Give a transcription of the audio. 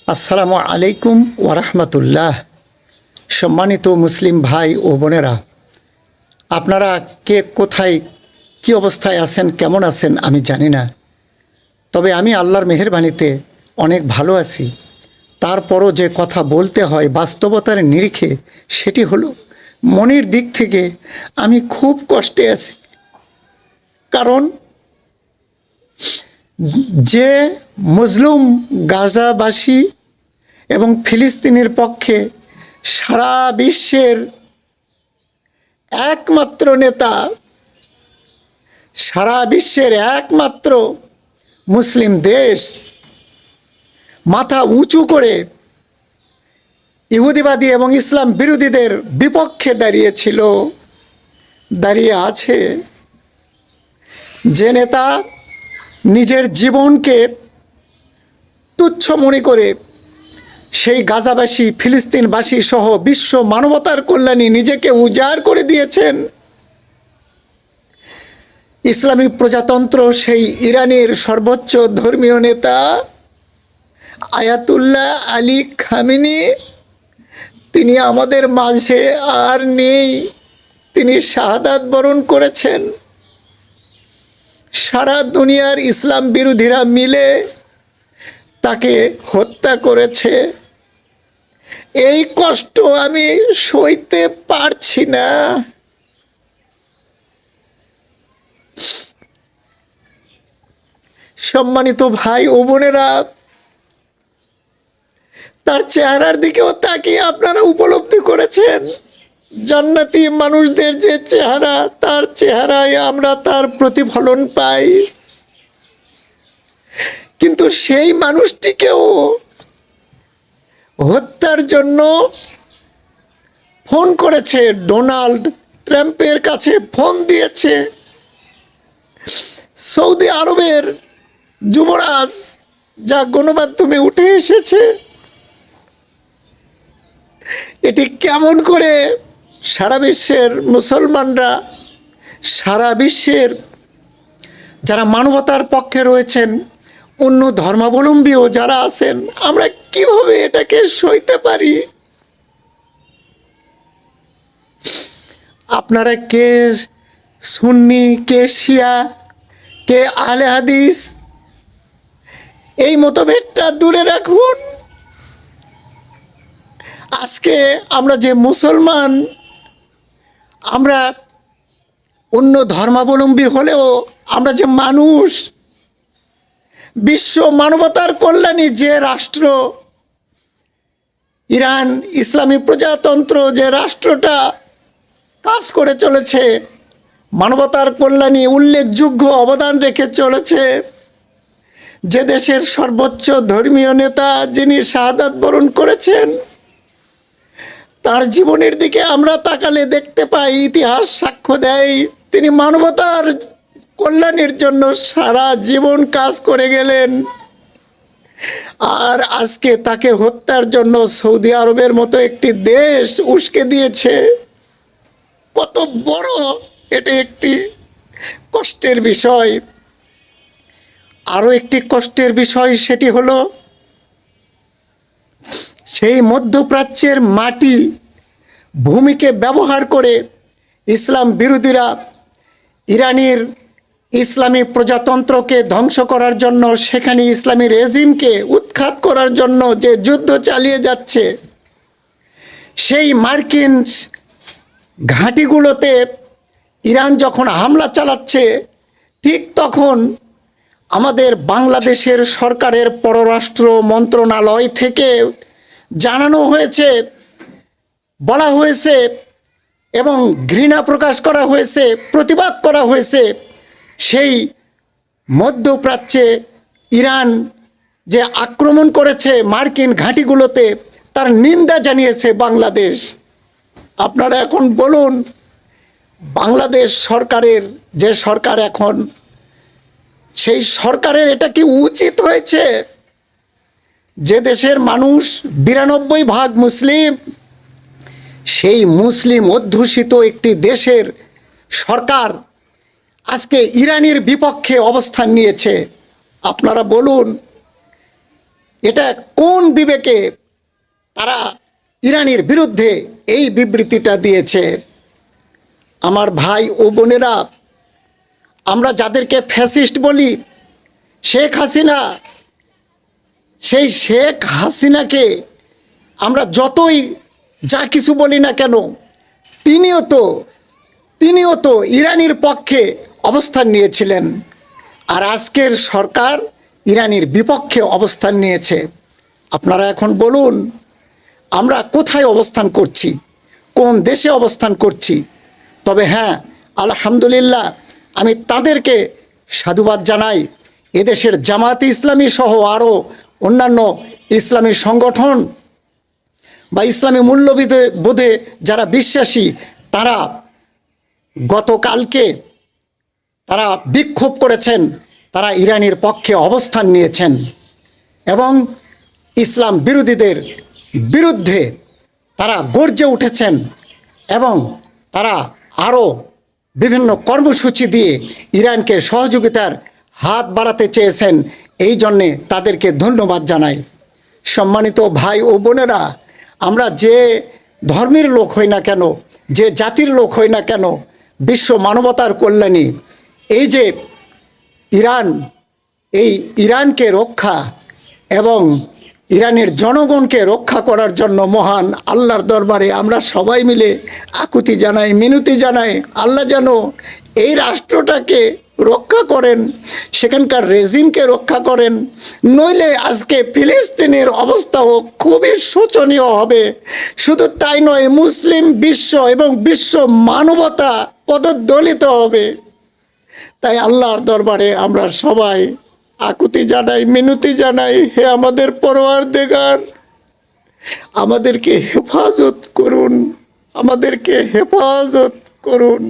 আসসালামু আলাইকুম ওরহমতুল্লাহ। সম্মানিত মুসলিম ভাই ও বোনেরা, আপনারা কে কোথায় কি অবস্থায় আছেন, কেমন আছেন আমি জানি না, তবে আমি আল্লাহর মেহেরবানিতে অনেক ভালো আছি। তারপরও যে কথা বলতে হয় বাস্তবতার নিরিখে, সেটি হলো মনের দিক থেকে আমি খুব কষ্টে আছি। কারণ যে মজলুম গাজাবাসী এবং ফিলিস্তিনের পক্ষে সারা বিশ্বের একমাত্র নেতা, সারা বিশ্বের একমাত্র মুসলিম দেশ মাথা উঁচু করে ইহুদিবাদী এবং ইসলাম বিরোধীদের বিপক্ষে দাঁড়িয়েছিল, দাঁড়িয়ে আছে, যে নেতা নিজের জীবনকে তুচ্ছ মনে করে সেই গাজাবাসী, ফিলিস্তিনবাসী সহ বিশ্ব মানবতার কল্যাণে নিজেকে উজাড় করে দিয়েছেন, ইসলামী প্রজাতন্ত্র সেই ইরানের সর্বোচ্চ ধর্মীয় নেতা আয়াতুল্লাহ আলী খামেনি, তিনি আমাদের মাঝে আর নেই। তিনি শাহাদাত বরণ করেছেন। সারা দুনিয়ার ইসলাম বিরোধীরা মিলে তাকে হত্যা করেছে। এই কষ্ট আমি সইতে পারছি না। সম্মানিত ভাই ও বোনেরা, তার চেহারার দিকেও তাকিয়ে আপনারা উপলব্ধি করেছেন জান্নাতি মানুষদের যে চেহারা, তার চেহারায় আমরা তার প্রতিফলন পাই। কিন্তু সেই মানুষটিকেও হত্যার জন্য ফোন করেছে, ডোনাল্ড ট্রাম্পের কাছে ফোন দিয়েছে সৌদি আরবের যুবরাজ, যা গণমাধ্যমে উঠে এসেছে। এটি কেমন করে সারা বিশ্বের মুসলমানরা, সারা বিশ্বের যারা মানবতার পক্ষে রয়েছেন, অন্য ধর্মাবলম্বীও যারা আছেন, আমরা কিভাবে এটাকে সইতে পারি? আপনারা কে সুন্নি, কে শিয়া, কে আহলে হাদিস, এই মতভেদটা দূরে রাখুন। আজকে আমরা যে মুসলমান, আমরা অন্য ধর্মাবলম্বী হলেও আমরা যে মানুষ, বিশ্ব মানবতার কল্যাণে যে রাষ্ট্র ইরান ইসলামী প্রজাতন্ত্র, যে রাষ্ট্রটা কাজ করে চলেছে, মানবতার কল্যাণে উল্লেখযোগ্য অবদান রেখে চলেছে, যে দেশের সর্বোচ্চ ধর্মীয় নেতা যিনি শাহাদাত বরণ করেছেন, তার জীবনের দিকে আমরা তাকালে দেখতে পাই, ইতিহাস সাক্ষ্য দেয় তিনি মানবতার কল্যাণের জন্য সারা জীবন কাজ করে গেলেন। আর আজকে তাকে হত্যার জন্য সৌদি আরবের মতো একটি দেশ উস্কে দিয়েছে। কত বড় এটা একটি কষ্টের বিষয়। আরও একটি কষ্টের বিষয়, সেটি হলো সেই মধ্যপ্রাচ্যের মাটি ভূমিকে ব্যবহার করে ইসলাম বিরোধীরা ইরানের ইসলামী প্রজাতন্ত্রকে ধ্বংস করার জন্য, সেখানে ইসলামী রেজিমকে উৎখাত করার জন্য যে যুদ্ধ চালিয়ে যাচ্ছে, সেই মার্কিন ঘাঁটিগুলোতে ইরান যখন হামলা চালাচ্ছে, ঠিক তখন আমাদের বাংলাদেশের সরকারের পররাষ্ট্র মন্ত্রণালয় থেকে জানানো হয়েছে, বলা হয়েছে এবং ঘৃণা প্রকাশ করা হয়েছে, প্রতিবাদ করা হয়েছে, সেই মধ্যপ্রাচ্যে ইরান যে আক্রমণ করেছে মার্কিন ঘাঁটিগুলোতে, তার নিন্দা জানিয়েছে বাংলাদেশ। আপনারা এখন বলুন, বাংলাদেশ সরকারের যে সরকার এখন, সেই সরকারের এটা কি উচিত হয়েছে? যে দেশের মানুষ 92% মুসলিম, সেই মুসলিম অধ্যুষিত একটি দেশের সরকার আজকে ইরানের বিপক্ষে অবস্থান নিয়েছে। আপনারা বলুন, এটা কোন বিবেকে তারা ইরানের বিরুদ্ধে এই বিবৃতিটা দিয়েছে? আমার ভাই ও বোনেরা, আমরা যাদেরকে ফ্যাসিস্ট বলি, শেখ হাসিনা, সেই শেখ হাসিনাকে আমরা যতই যা কিছু বলি না কেন, তিনিও তো ইরানের পক্ষে অবস্থান নিয়েছিলেন। আর আজকের সরকার ইরানের বিপক্ষে অবস্থান নিয়েছে। আপনারা এখন বলুন, আমরা কোথায় অবস্থান করছি, কোন দেশে অবস্থান করছি? তবে হ্যাঁ, আলহামদুলিল্লাহ, আমি তাদেরকে সাধুবাদ জানাই। এদেশের জামায়াতে ইসলামী সহ আরও অন্যান্য ইসলামী সংগঠন বা ইসলামী মূল্যবোধে যারা বিশ্বাসী, তারা গতকালকে তারা বিক্ষোভ করেছেন, তারা ইরানের পক্ষে অবস্থান নিয়েছেন এবং ইসলাম বিরোধীদের বিরুদ্ধে তারা গর্জে উঠেছেন এবং তারা আরও বিভিন্ন কর্মসূচি দিয়ে ইরানকে সহযোগিতার হাত বাড়াতে চেয়েছেন। এই জন্যে তাদেরকে ধন্যবাদ জানাই। সম্মানিত ভাই ও বোনেরা, আমরা যে ধর্মের লোক হই না কেন, যে জাতির লোক হই না কেন, বিশ্ব মানবতার কল্যাণী এই যে ইরানকে রক্ষা এবং ইরানের জনগণকে রক্ষা করার জন্য মহান আল্লাহর দরবারে আমরা সবাই মিলে আকুতি জানাই, মিনতি জানাই, আল্লাহ যেন এই রাষ্ট্রটাকে রক্ষা করেন, সেখানকার রেজিমকে রক্ষা করেন। নইলে আজকে ফিলিস্তিনের অবস্থাও খুবই শোচনীয় হবে। শুধু তাই নয়, মুসলিম বিশ্ব এবং বিশ্ব মানবতা পদদলিত হবে। তাই আল্লাহর দরবারে আমরা সবাই আকুতি জানাই, মিনতি জানাই, হে আমাদের পরওয়ারদিগার, আমাদেরকে হেফাজত করুন, আমাদেরকে হেফাজত করুন।